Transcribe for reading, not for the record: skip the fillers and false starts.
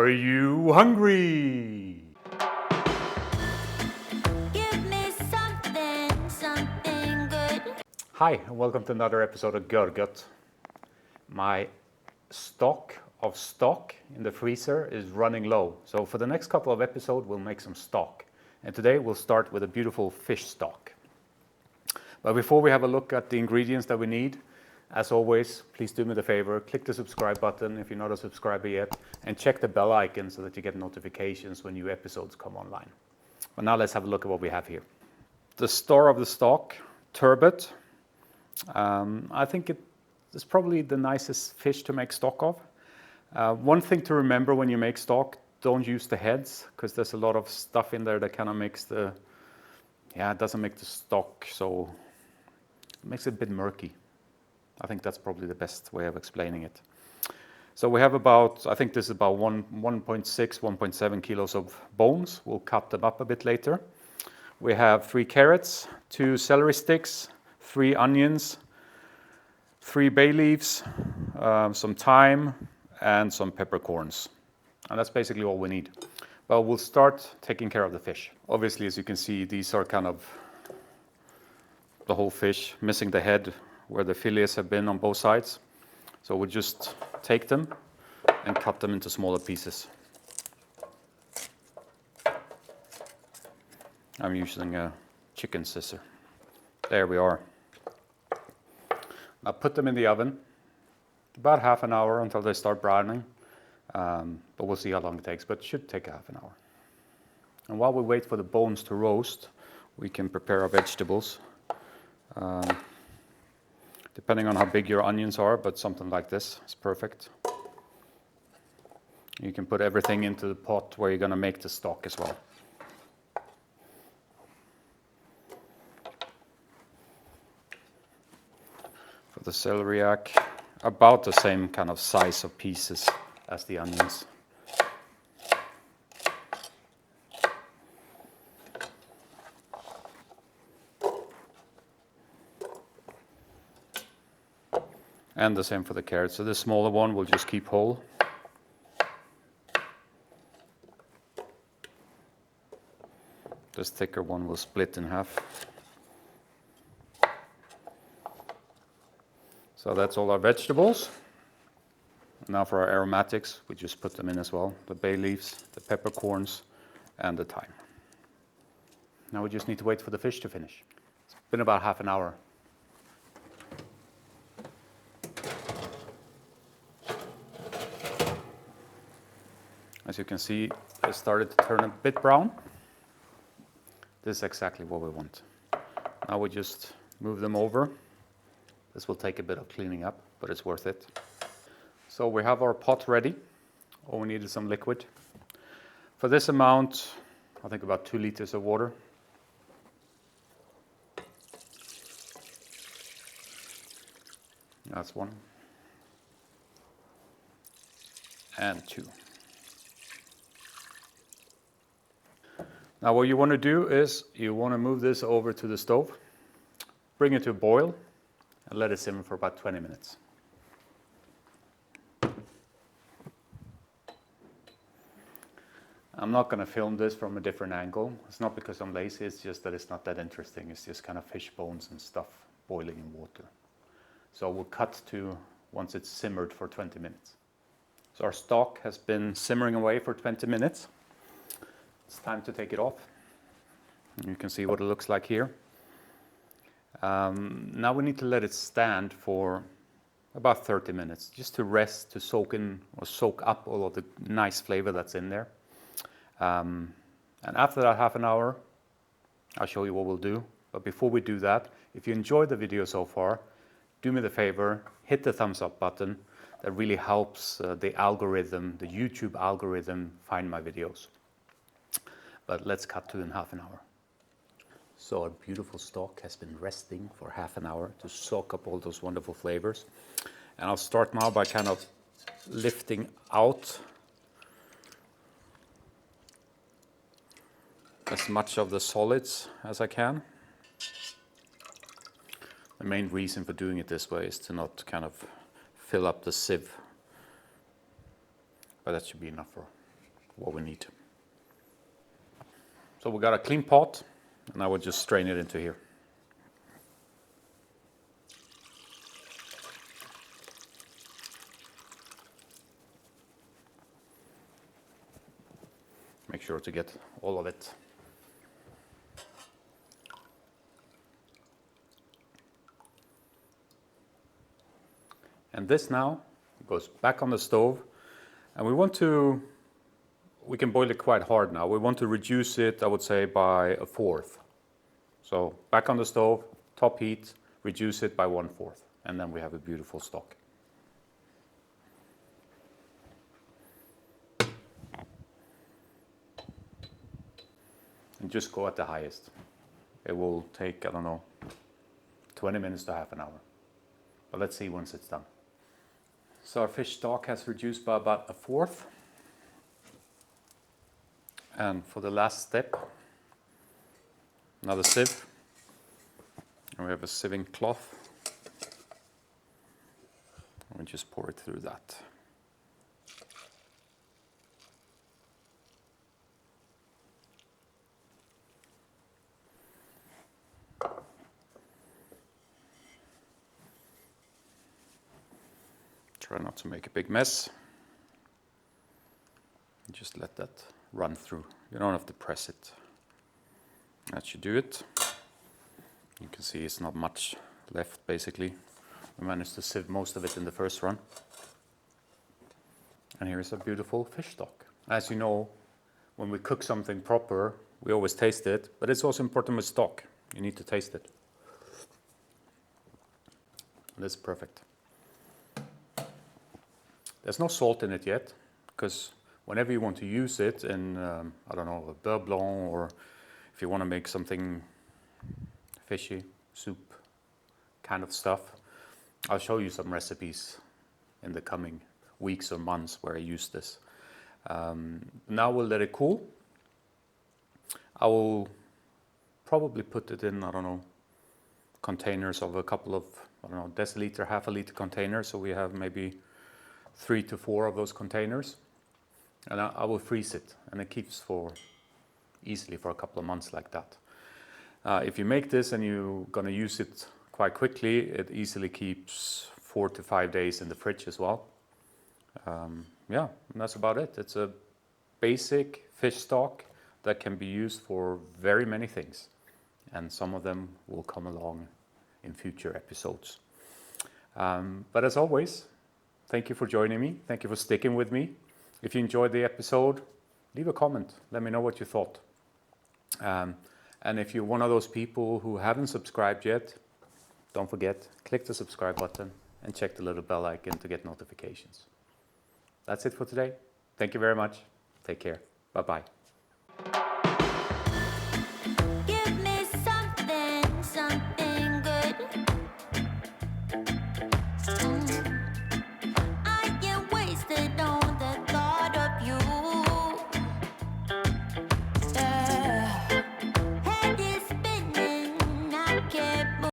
Are you hungry? Give me something good. Hi, and welcome to another episode of Görgött. My stock in the freezer is running low. So for the next couple of episodes, we'll make some stock. And today we'll start with a beautiful fish stock. But before we have a look at the ingredients that we need, as always, please do me the favor, click the subscribe button if you're not a subscriber yet, and check the bell icon so that you get notifications when new episodes come online. But now let's have a look at what we have here. The star of the stock, turbot. I think it is probably the nicest fish to make stock of. One thing to remember when you make stock, don't use the heads, because there's a lot of stuff in there that kind of makes it doesn't make the stock, so it makes it a bit murky. I think that's probably the best way of explaining it. So we have I think this is about 1.6, 1.7 kilos of bones. We'll cut them up a bit later. We have 3 carrots, 2 celery sticks, 3 onions, 3 bay leaves, some thyme, and some peppercorns. And that's basically all we need. But we'll start taking care of the fish. Obviously, as you can see, these are kind of the whole fish, missing the head where the fillets have been on both sides. So we'll just take them and cut them into smaller pieces. I'm using a chicken scissor. There we are. Now put them in the oven, about half an hour until they start browning. But we'll see how long it takes, but it should take half an hour. And while we wait for the bones to roast, we can prepare our vegetables. Depending on how big your onions are, but something like this is perfect. You can put everything into the pot where you're going to make the stock as well. For the celeriac, about the same kind of size of pieces as the onions. And the same for the carrots. So the smaller one we'll just keep whole. This thicker one will split in half. So that's all our vegetables. Now for our aromatics, we just put them in as well. The bay leaves, the peppercorns, and the thyme. Now we just need to wait for the fish to finish. It's been about half an hour. As you can see, they started to turn a bit brown. This is exactly what we want. Now we just move them over. This will take a bit of cleaning up, but it's worth it. So we have our pot ready. All we need is some liquid. For this amount, I think about 2 liters of water. That's 1. And 2. Now what you want to do is you want to move this over to the stove, bring it to a boil, and let it simmer for about 20 minutes. I'm not going to film this from a different angle. It's not because I'm lazy, it's just that it's not that interesting. It's just kind of fish bones and stuff boiling in water. So we'll cut to once it's simmered for 20 minutes. So our stock has been simmering away for 20 minutes. It's time to take it off. You can see what it looks like here. Now we need to let it stand for about 30 minutes, just to rest, to soak in or soak up all of the nice flavor that's in there. And after that half an hour, I'll show you what we'll do. But before we do that, if you enjoyed the video so far, do me the favor, hit the thumbs up button. That really helps the algorithm, the YouTube algorithm, find my videos. But let's cut to in half an hour. So our beautiful stock has been resting for half an hour to soak up all those wonderful flavors. And I'll start now by kind of lifting out as much of the solids as I can. The main reason for doing it this way is to not kind of fill up the sieve. But that should be enough for what we need. So we got a clean pot, and I will just strain it into here. Make sure to get all of it. And this now goes back on the stove, and we can boil it quite hard now. We want to reduce it, I would say, by 1/4. So back on the stove, top heat, reduce it by 1/4, and then we have a beautiful stock. And just go at the highest. It will take, I don't know, 20 minutes to half an hour. But let's see once it's done. So our fish stock has reduced by about 1/4. And for the last step, another sieve. And we have a sieving cloth. And we just pour it through that. Try not to make a big mess. Just let that run through. You don't have to press it. That should do it. You can see it's not much left, basically. We managed to sieve most of it in the first run. And here is a beautiful fish stock. As you know, when we cook something proper, we always taste it, but it's also important with stock. You need to taste it. This is perfect. There's no salt in it yet, because whenever you want to use it in, I don't know, a Beurre Blanc, or if you want to make something fishy, soup kind of stuff, I'll show you some recipes in the coming weeks or months where I use this. Now we'll let it cool. I will probably put it in, I don't know, containers of a couple of, I don't know, deciliter, half a liter containers, so we have maybe 3 to 4 of those containers, and I will freeze it, and it keeps easily for a couple of months like that. If you make this and you're going to use it quite quickly, it easily keeps 4 to 5 days in the fridge as well. Yeah, and that's about it. It's a basic fish stock that can be used for very many things, and some of them will come along in future episodes. But as always, thank you for joining me. Thank you for sticking with me. If you enjoyed the episode, leave a comment. Let me know what you thought. And if you're one of those people who haven't subscribed yet, don't forget, click the subscribe button and check the little bell icon to get notifications. That's it for today. Thank you very much. Take care. Bye-bye.